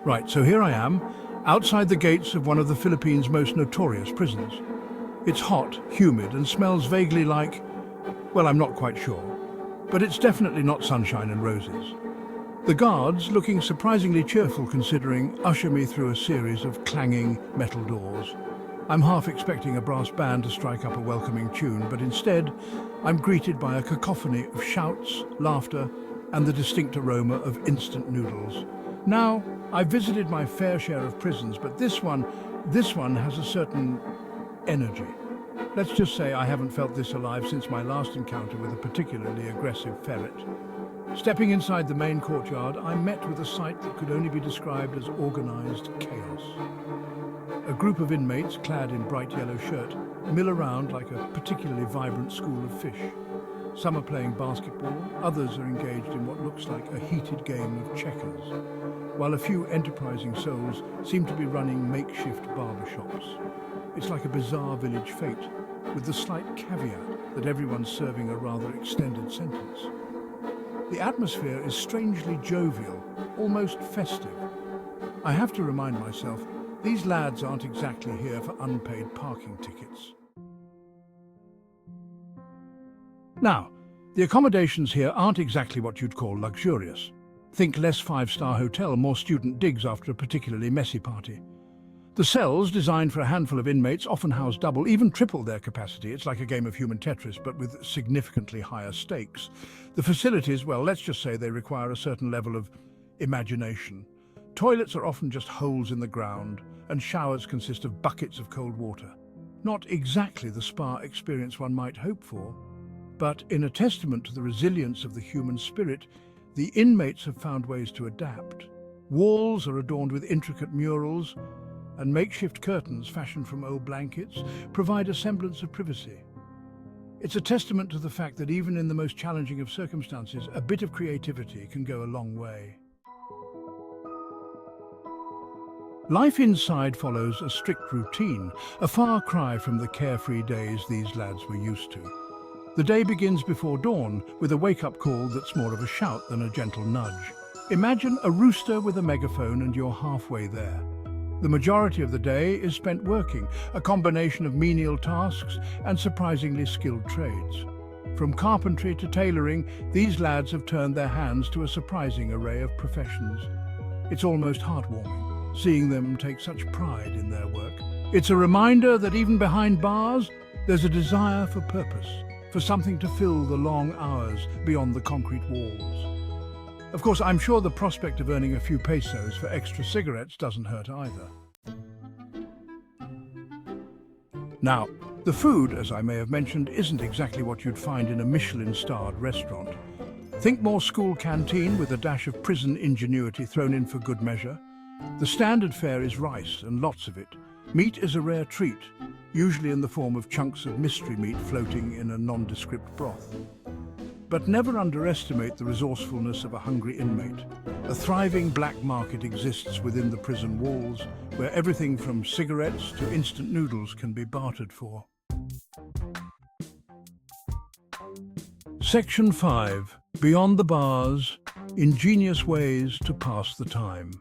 Right, so here I am, outside the gates of one of the Philippines' most notorious prisons. It's hot, humid, and smells vaguely like, well, I'm not quite sure, but it's definitely not sunshine and roses. The guards, looking surprisingly cheerful considering, usher me through a series of clanging metal doors. I'm half expecting a brass band to strike up a welcoming tune, but instead, I'm greeted by a cacophony of shouts, laughter, and the distinct aroma of instant noodles. Now, I've visited my fair share of prisons, but this one has a certain energy. Let's just say I haven't felt this alive since my last encounter with a particularly aggressive ferret. Stepping inside the main courtyard, I'm met with a sight that could only be described as organized chaos. A group of inmates, clad in bright yellow shirt, mill around like a particularly vibrant school of fish. Some are playing basketball, others are engaged in what looks like a heated game of checkers, while a few enterprising souls seem to be running makeshift barbershops. It's like a bizarre village fete, with the slight caveat that everyone's serving a rather extended sentence. The atmosphere is strangely jovial, almost festive. I have to remind myself, these lads aren't exactly here for unpaid parking tickets. Now, the accommodations here aren't exactly what you'd call luxurious. Think less five-star hotel, more student digs after a particularly messy party. The cells, designed for a handful of inmates, often house double, even triple their capacity. It's like a game of human Tetris, but with significantly higher stakes. The facilities, well, let's just say they require a certain level of imagination. Toilets are often just holes in the ground, and showers consist of buckets of cold water. Not exactly the spa experience one might hope for, but in a testament to the resilience of the human spirit, the inmates have found ways to adapt. Walls are adorned with intricate murals, and makeshift curtains fashioned from old blankets provide a semblance of privacy. It's a testament to the fact that even in the most challenging of circumstances, a bit of creativity can go a long way. Life inside follows a strict routine, a far cry from the carefree days these lads were used to. The day begins before dawn with a wake-up call that's more of a shout than a gentle nudge. Imagine a rooster with a megaphone and you're halfway there. The majority of the day is spent working, a combination of menial tasks and surprisingly skilled trades. From carpentry to tailoring, these lads have turned their hands to a surprising array of professions. It's almost heartwarming, seeing them take such pride in their work. It's a reminder that even behind bars, there's a desire for purpose, for something to fill the long hours beyond the concrete walls. Of course, I'm sure the prospect of earning a few pesos for extra cigarettes doesn't hurt either. Now, the food, as I may have mentioned, isn't exactly what you'd find in a Michelin-starred restaurant. Think more school canteen with a dash of prison ingenuity thrown in for good measure. The standard fare is rice and lots of it. Meat is a rare treat, usually in the form of chunks of mystery meat floating in a nondescript broth. But never underestimate the resourcefulness of a hungry inmate. A thriving black market exists within the prison walls, where everything from cigarettes to instant noodles can be bartered for. Section 5. Beyond the bars, ingenious ways to pass the time.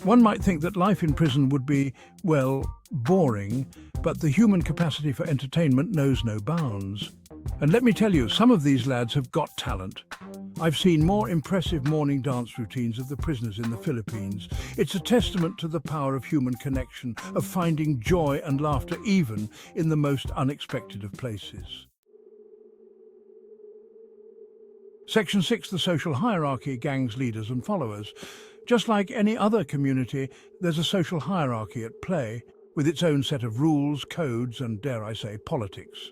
One might think that life in prison would be, well, boring, but the human capacity for entertainment knows no bounds. And let me tell you, some of these lads have got talent. I've seen more impressive morning dance routines of the prisoners in the Philippines. It's a testament to the power of human connection, of finding joy and laughter even in the most unexpected of places. Section 6, the social hierarchy, gangs, leaders and followers. Just like any other community, there's a social hierarchy at play, with its own set of rules, codes and, dare I say, politics.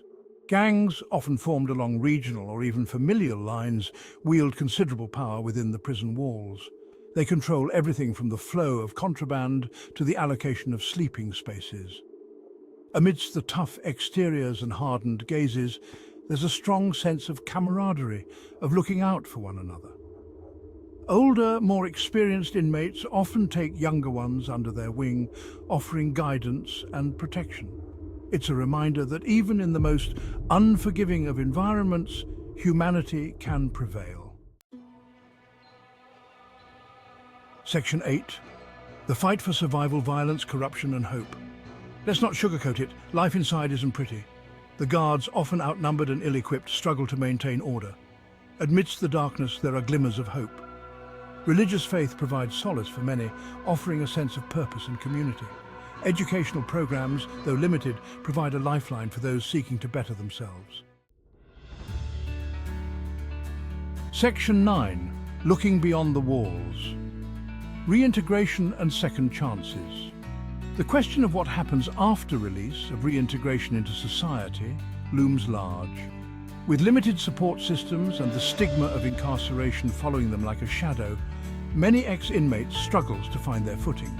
Gangs, often formed along regional or even familial lines, wield considerable power within the prison walls. They control everything from the flow of contraband to the allocation of sleeping spaces. Amidst the tough exteriors and hardened gazes, there's a strong sense of camaraderie, of looking out for one another. Older, more experienced inmates often take younger ones under their wing, offering guidance and protection. It's a reminder that even in the most unforgiving of environments, humanity can prevail. Section 8. The fight for survival, violence, corruption and hope. Let's not sugarcoat it. Life inside isn't pretty. The guards, often outnumbered and ill-equipped, struggle to maintain order. Amidst the darkness, there are glimmers of hope. Religious faith provides solace for many, offering a sense of purpose and community. Educational programs, though limited, provide a lifeline for those seeking to better themselves. Section 9. Looking beyond the walls. Reintegration and second chances. The question of what happens after release, of reintegration into society, looms large. With limited support systems and the stigma of incarceration following them like a shadow, many ex-inmates struggle to find their footing.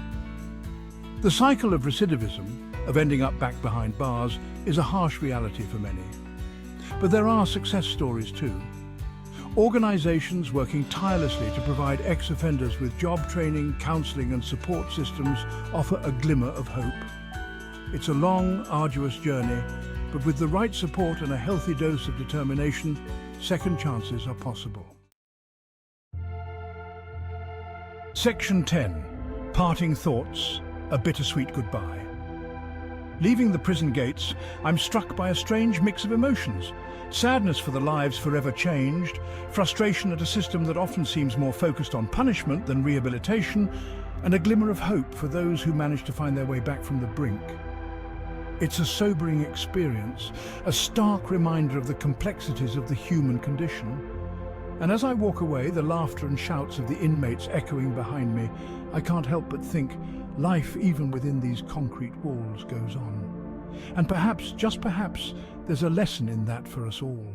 The cycle of recidivism, of ending up back behind bars, is a harsh reality for many. But there are success stories too. Organizations working tirelessly to provide ex-offenders with job training, counseling and support systems offer a glimmer of hope. It's a long, arduous journey, but with the right support and a healthy dose of determination, second chances are possible. Section 10. Parting thoughts, a bittersweet goodbye. Leaving the prison gates, I'm struck by a strange mix of emotions. Sadness for the lives forever changed, frustration at a system that often seems more focused on punishment than rehabilitation, and a glimmer of hope for those who manage to find their way back from the brink. It's a sobering experience, a stark reminder of the complexities of the human condition. And as I walk away, the laughter and shouts of the inmates echoing behind me, I can't help but think, life even within these concrete walls goes on. And perhaps, just perhaps, there's a lesson in that for us all.